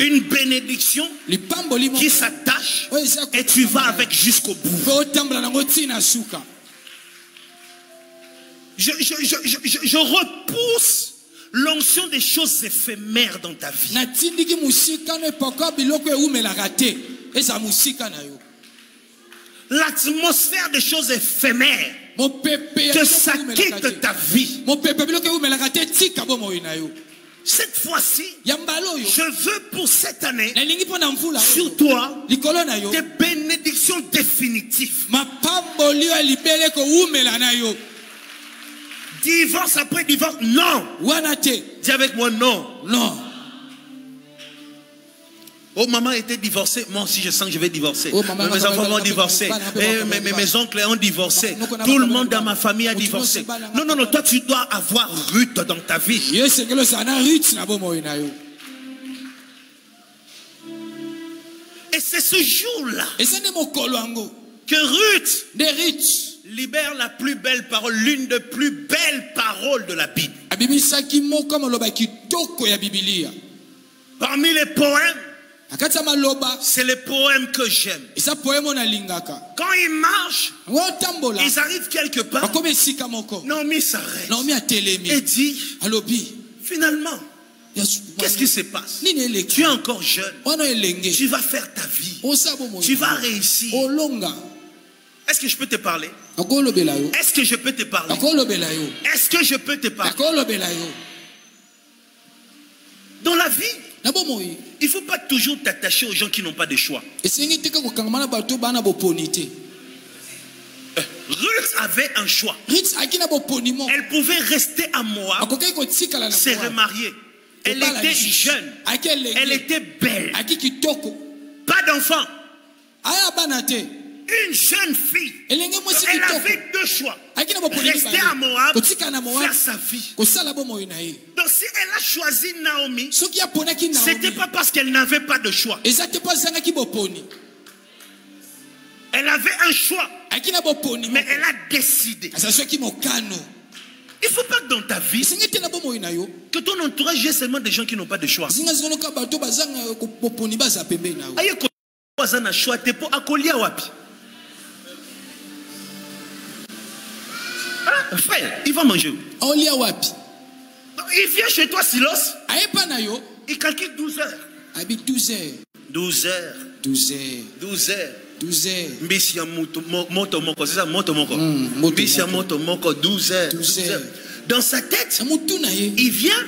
Une bénédiction qui s'attache et tu vas avec jusqu'au bout. Je repousse l'onction des choses éphémères dans ta vie. L'atmosphère des choses éphémères, que ça quitte ta vie. Cette fois-ci, je veux pour cette année sur toi des bénédictions définitives. Divorce après divorce, non. Dis avec moi, non. Oh, maman était divorcée. Moi aussi, je sens que je vais divorcer. Mes enfants vont divorcer. Mes oncles ont divorcé. Tout le monde dans ma famille a divorcé. Non. Toi, tu dois avoir Ruth dans ta vie. Et c'est ce jour-là que Ruth libère la plus belle parole, l'une des plus belles paroles de la Bible. Parmi les poèmes, c'est les poèmes que j'aime. Quand ils marchent, ils arrivent quelque part. Naomi s'arrête et dit, finalement, qu'est-ce qui se passe? Tu es encore jeune. Tu vas faire ta vie. Tu vas réussir. Est-ce que je peux te parler? Est-ce que je peux te parler? Est-ce que je peux te parler? Dans la vie, il ne faut pas toujours t'attacher aux gens qui n'ont pas de choix. Ruth avait un choix. Elle pouvait rester à Moab, se remarier. Elle était jeune. Elle était belle. Pas d'enfant. Une jeune fille. Elle avait deux choix. Rester à Moab, faire sa vie. Donc si elle a choisi Naomi, ce n'était pas parce qu'elle n'avait pas de choix. Elle avait un choix, mais elle a décidé. Il ne faut pas que dans ta vie, que ton entourage ait seulement des gens qui n'ont pas de choix. Frère, il va manger. Il vient chez toi, Silos. Il calcule 12 heures. Abi 12 heures. 12 heures. 12 heures. 12 heures. 12 heures. Mbisia moto moko, c'est ça, moto moko. Mbisia moto moko, 12 heures. 12 heures. Dans sa tête, il vient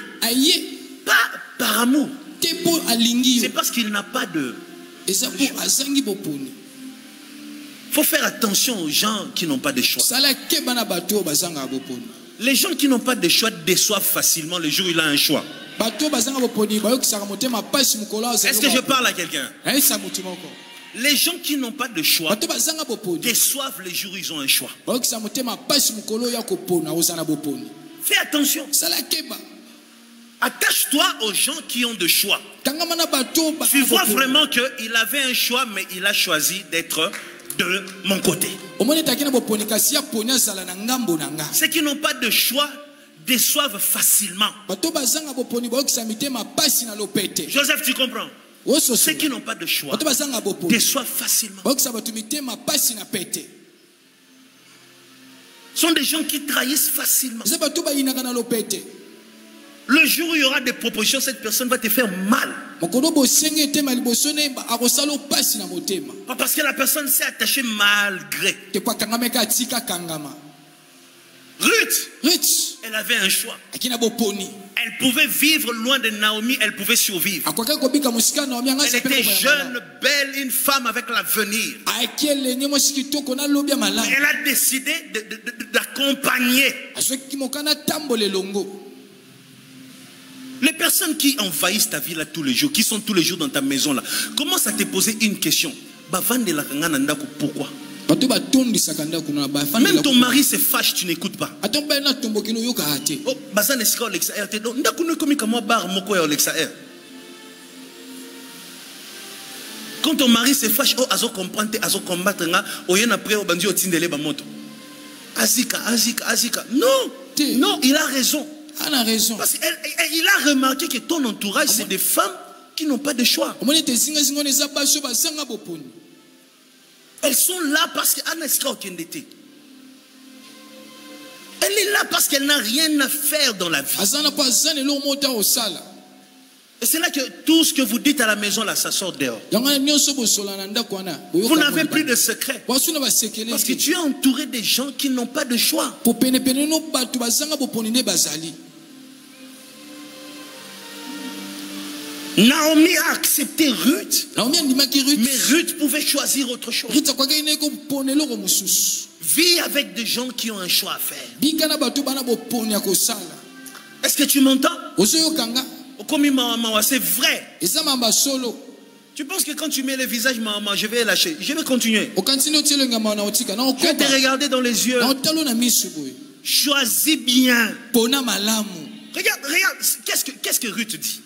pas par amour. C'est parce qu'il n'a pas de... Il faut faire attention aux gens qui n'ont pas de choix. Les gens qui n'ont pas de choix déçoivent facilement le jour où il a un choix. Est-ce que je parle à quelqu'un? Les gens qui n'ont pas de choix déçoivent les jours où ils ont un choix. Fais attention. Attache-toi aux gens qui ont de choix. Tu vois vraiment qu'il avait un choix, mais il a choisi d'être de mon côté. Ceux qui n'ont pas de choix déçoivent facilement. Joseph, tu comprends? Ceux qui n'ont pas de choix déçoivent facilement. Ce sont des gens qui trahissent facilement. Le jour où il y aura des propositions, cette personne va te faire mal. Parce que la personne s'est attachée malgré. Ruth, elle avait un choix. Elle pouvait vivre loin de Naomi, elle pouvait survivre. Elle était jeune, belle, une femme avec l'avenir. Elle a décidé d'accompagner. Les personnes qui envahissent ta vie là tous les jours, qui sont tous les jours dans ta maison là, commence à te poser une question. Pourquoi? Même ton mari se fâche, tu n'écoutes pas. Quand ton mari se fâche, non, il a raison. Parce qu'il a remarqué que ton entourage, c'est des femmes qui n'ont pas de choix. Elles sont là parce qu'elle est là parce qu'elle n'a rien à faire dans la vie. Et c'est là que tout ce que vous dites à la maison, là, ça sort dehors. Vous n'avez plus de secret. Parce que tu es entouré de gens qui n'ont pas de choix. Naomi a accepté Ruth, mais Ruth pouvait choisir autre chose. Vis avec des gens qui ont un choix à faire. Est-ce que tu m'entends? C'est vrai. Tu penses que quand tu mets le visage, maman, je vais lâcher. Je vais continuer. Je vais te regarder dans les yeux. Choisis bien. Regarde, qu'est-ce que Ruth dit?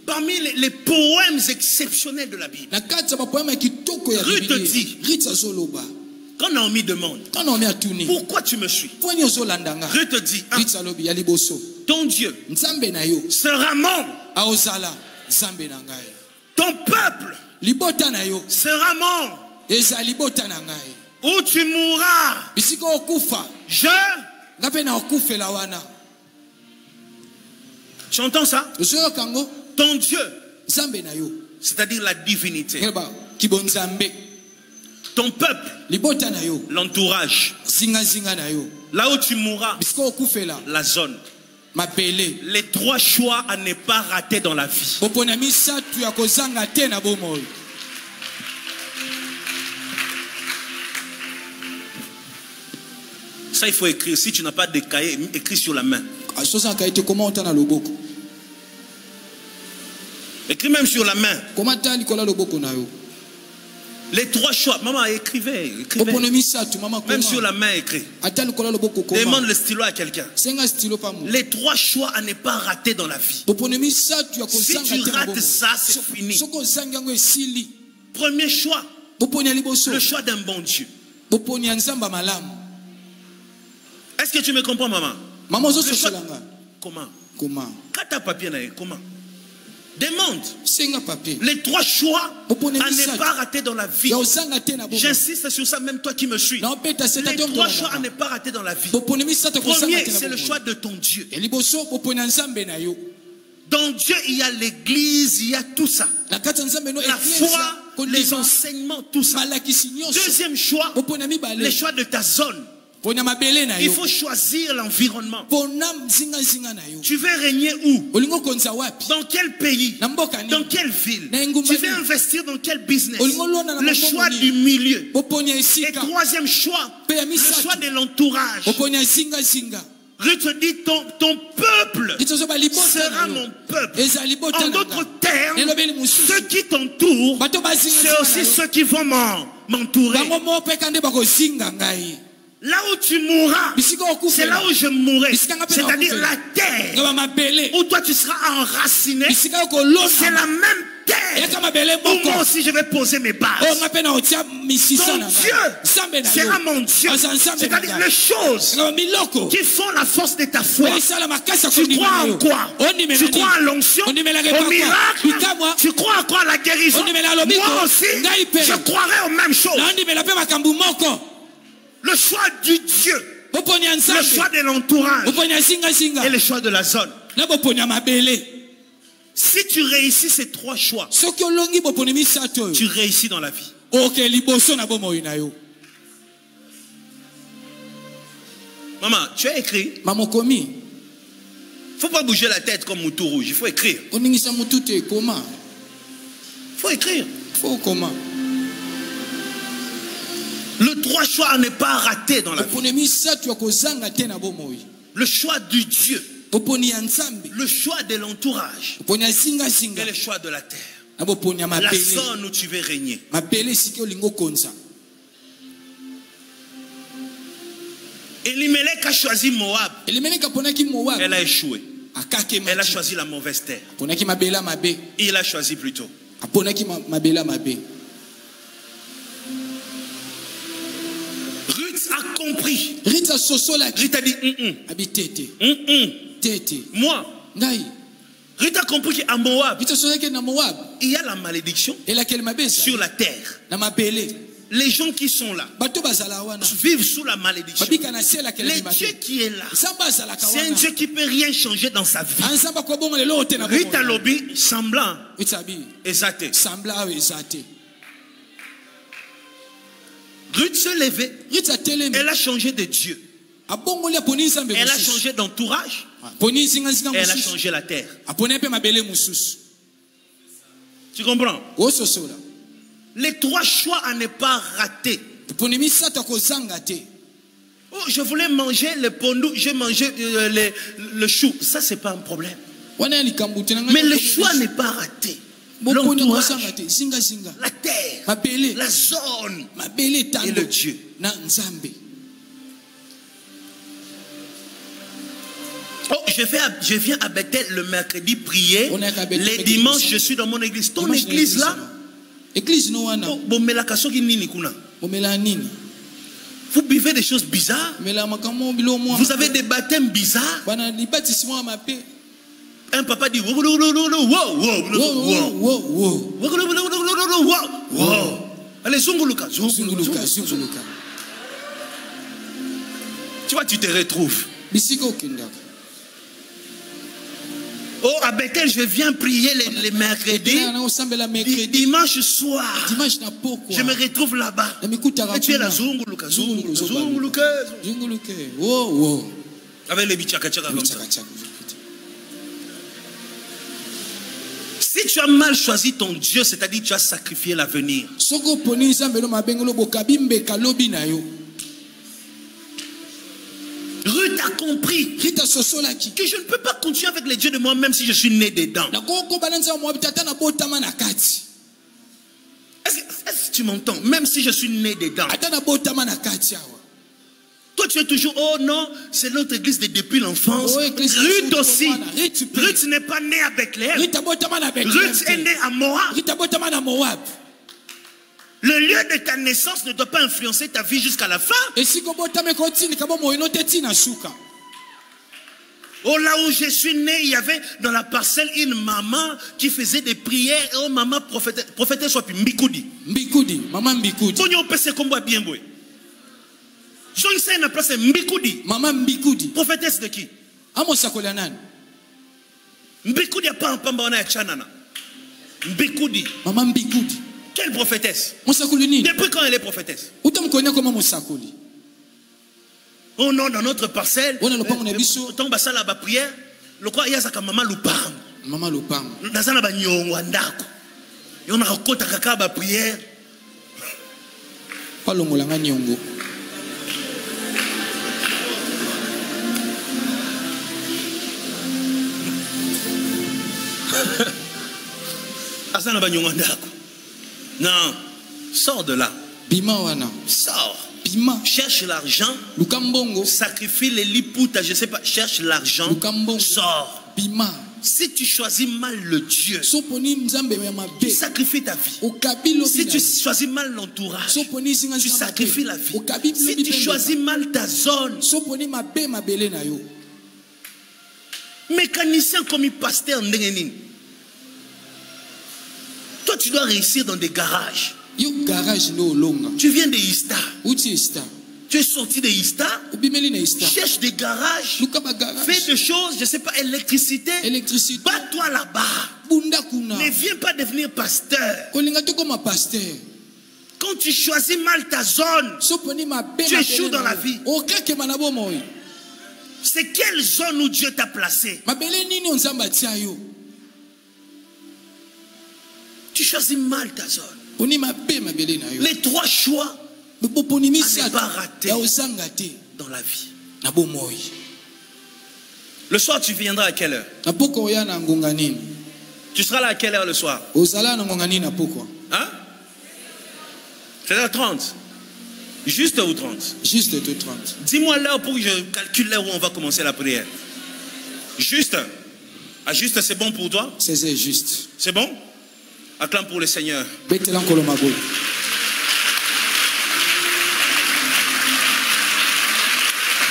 Parmi les poèmes exceptionnels de la Bible, Ruth dit, quand Naomi demande, pourquoi tu me suis? Ruth dit, ton Dieu sera mort. Ton peuple sera mort. Où tu mourras, tu entends ça? Ton Dieu, c'est-à-dire la divinité. Ton peuple, l'entourage. Là où tu mourras, la zone. Les trois choix à ne pas rater dans la vie. Ça, il faut écrire. Si tu n'as pas de cahier, écris sur la main. Écris même sur la main. Les trois choix. Maman, écrivez. Même sur la main, écris. Demande le stylo à quelqu'un. Les trois choix à ne pas rater dans la vie. Si tu rates ça, c'est fini. Premier choix. Le choix d'un bon Dieu. Est-ce que tu me comprends, maman? Comment? Kata papier, comment? Demande. Les trois choix à ne pas rater dans la vie. J'insiste sur ça, même toi qui me suis. Les trois choix à ne pas rater dans la vie. Premier, c'est le choix de ton Dieu. Dans Dieu, il y a l'église, il y a tout ça. La foi, les enseignements, tout ça. Deuxième choix, les choix de ta zone. Il faut choisir l'environnement. Tu veux régner où? Dans quel pays? Dans quelle ville? Tu veux investir dans quel business? Le choix du milieu. Et troisième choix, le choix de l'entourage. Ruth dit ton peuple sera mon peuple. En d'autres termes, ceux qui t'entourent, c'est aussi ceux qui vont m'entourer. Là où tu mourras, c'est là où je mourrai. C'est-à-dire la terre où toi tu seras enraciné. C'est la même terre où moi aussi je vais poser mes bases. Ton Dieu sera mon Dieu. C'est-à-dire les choses qui font la force de ta foi. Tu crois en quoi? Tu crois en l'onction, au miracle? Tu crois en quoi? La guérison? Moi aussi, je croirai aux mêmes choses. Le choix du Dieu, le choix de l'entourage et le choix de la zone. Si tu réussis ces trois choix, tu réussis dans la vie. Maman, tu as écrit. Il ne faut pas bouger la tête comme Moutou Rouge, il faut écrire. Il faut écrire. Le trois choix à ne pas rater dans la vie. Le choix du Dieu. Le choix de l'entourage. Et le choix de la terre. La zone où tu veux régner. Elimelech a choisi Moab. Elle a échoué. Elle a choisi la mauvaise terre. Il a choisi plutôt. Ruth a compris. Ruth a dit moi. Ruth a compris qu'à Moab, il y a la malédiction sur la terre. Les gens qui sont là vivent sous la malédiction. Le Dieu qui est là, c'est un Dieu qui ne peut rien changer dans sa vie. Ruth a lobby semblant exalté. Ruth se levait, elle a changé de Dieu. Elle a changé d'entourage. Elle a changé la terre. Tu comprends? Les trois choix à ne pas rater. Oh, je voulais manger le pondou, j'ai mangé le chou. Ça, c'est pas un problème. Mais le choix n'est pas raté. L'entourage, la terre, la zone et le Dieu. Oh, je viens à Bethel le mercredi prier. Les dimanches, je suis dans mon église. Ton église là, vous buvez des choses bizarres. Vous avez des baptêmes bizarres. Un papa dit allez, zunguluka. Tu vois, tu te retrouves. Oh, à Bethel, je viens prier les mercredis. Dimanche soir, je me retrouve là-bas. Et tu es là, zunguluka. Avec les bichaka-chaka comme ça. Si tu as mal choisi ton Dieu, c'est-à-dire que tu as sacrifié l'avenir. Ruth a compris que je ne peux pas continuer avec les dieux de moi-même si je suis né dedans. Est-ce que tu m'entends? Même si je suis né dedans. Toi tu es toujours, oh non, c'est notre église depuis l'enfance. Ruth aussi. Ruth n'est pas née à Bethléem. Ruth est née à Moab. Le lieu de ta naissance ne doit pas influencer ta vie jusqu'à la fin. Oh, là où je suis né, il y avait dans la parcelle une maman qui faisait des prières. Oh, maman prophétesse soit Mbikoudi. Maman Mbikoudi. Je sais une place Mbikoudi. Maman Mbikoudi. Prophétesse de qui? Mbekudi a pas un pambana ya chanana. Mbekudi. Maman Mbekudi. Quelle prophétesse? Mosakulini. Depuis quand elle est prophétesse? Utam konya comment Mosakuli. Oh non, dans notre parcelle. On a le pan on a biso. Tant basa la prière. Le quoi ya saka maman lupang. Maman lupang. Nazana ba nyongo ndako. Yona rakota kaka ba prière. Pas longolanga nyongo. Azana ba nyongo ndako. Non, sors de là. Bima wana. Sors. Bima. Cherche l'argent. Lukambongo. Sacrifie les liputa, je sais pas. Cherche l'argent. Lukambongo. Sors. Bima. Si tu choisis mal le Dieu, tu sacrifies ta vie. Si tu choisis mal l'entourage, tu sacrifies la vie. Si tu choisis mal ta zone, mécanicien comme pasteur, toi tu dois réussir dans des garages. Tu viens de Ista. Tu es sorti de Ista, cherche des garages, fais des choses, je ne sais pas, électricité, bats-toi là-bas. Ne viens pas devenir pasteur. Quand tu choisis mal ta zone, tu échoues dans la vie. C'est quelle zone où Dieu t'a placé? Tu choisis mal ta zone. Les trois choix à ne pas rater dans la vie. Le soir, tu viendras à quelle heure? Tu seras là à quelle heure le soir? Hein? 13h30. Juste ou 30? Juste ou 30. Dis-moi l'heure pour que je calcule l'heure où on va commencer la prière. Juste. Ah, juste, c'est bon pour toi? C'est juste. C'est bon? Acclame pour le Seigneur.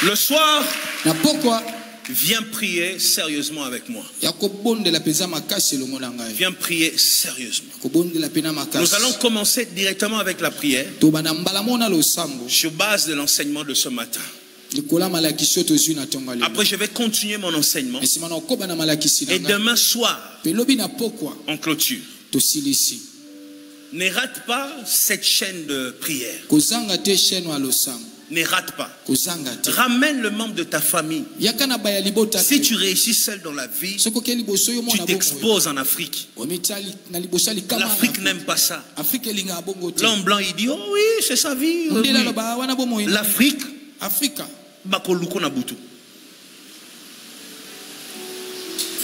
Le soir, viens prier sérieusement avec moi. Viens prier sérieusement. Nous allons commencer directement avec la prière sur base de l'enseignement de ce matin. Après, je vais continuer mon enseignement. Et demain soir, on clôture. Ne rate pas cette chaîne de prière. Ne rate pas. Ramène le membre de ta famille. Si tu réussis seul dans la vie, tu t'exposes en Afrique. L'Afrique n'aime pas ça. L'homme blanc, il dit, oh oui, c'est sa vie. Oui. L'Afrique,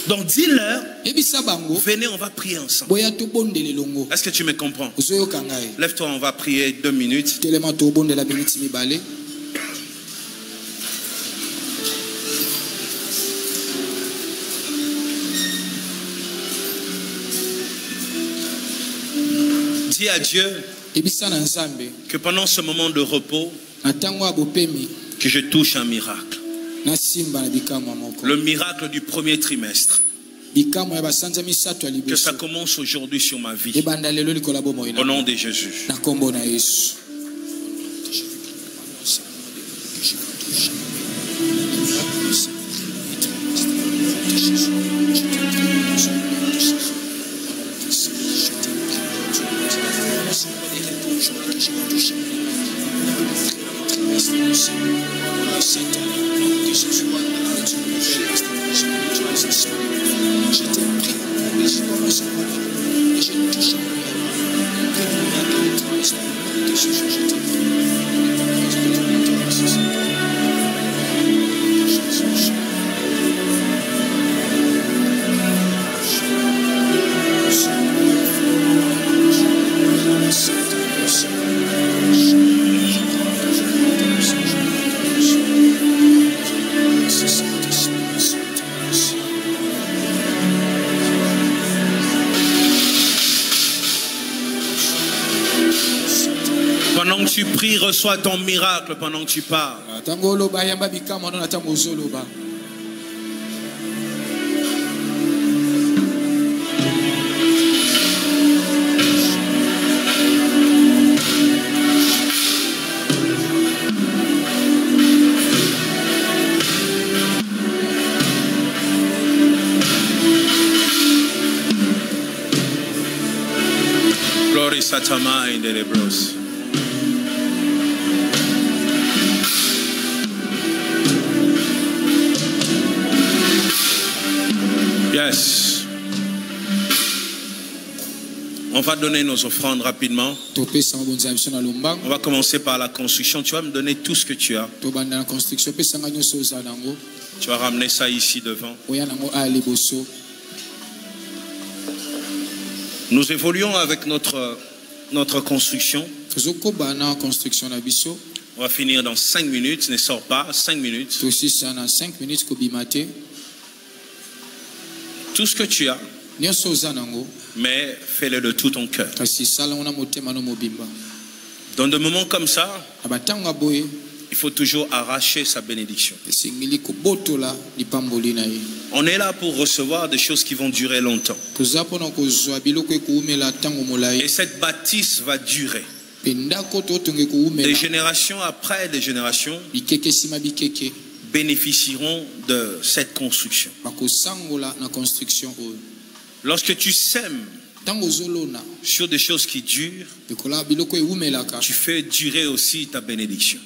donc dis-leur, venez, on va prier ensemble. Est-ce que tu me comprends? Lève-toi, on va prier 2 minutes. Dis à Dieu que pendant ce moment de repos, que je touche un miracle. Le miracle du premier trimestre. Que ça commence aujourd'hui sur ma vie. Au nom de Jésus. Pendant que tu pries, reçois ton miracle pendant que tu parles. Satama in the Lebros. Yes. On va donner nos offrandes rapidement. On va commencer par la construction. Tu vas me donner tout ce que tu as. Tu vas ramener ça ici devant. Nous évoluons avec notre construction. On va finir dans 5 minutes. Ne sors pas. 5 minutes. Tout ce que tu as, mais fais-le de tout ton cœur. Dans des moments comme ça, il faut toujours arracher sa bénédiction. On est là pour recevoir des choses qui vont durer longtemps. Et cette bâtisse va durer. Des générations après des générations bénéficieront de cette construction. Lorsque tu sèmes sur des choses qui durent, tu fais durer aussi ta bénédiction.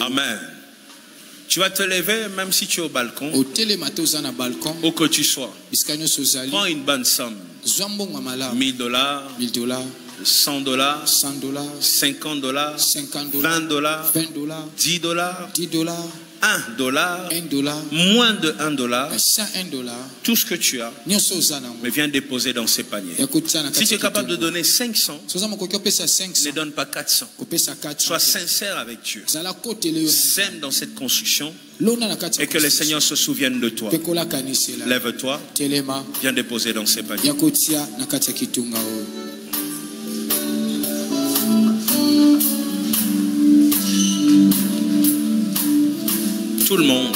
Amen. Tu vas te lever même si tu es au balcon, où que tu sois. Prends une bonne somme. $1000, $100, $50, $20, $10, $1, moins de $1, tout ce que tu as, mais viens déposer dans ces paniers. Si tu es capable de donner 500, ne donne pas 400. Sois sincère avec Dieu. Sème dans cette construction et que le Seigneur se souvienne de toi. Lève-toi, viens déposer dans ces paniers. Tout le monde.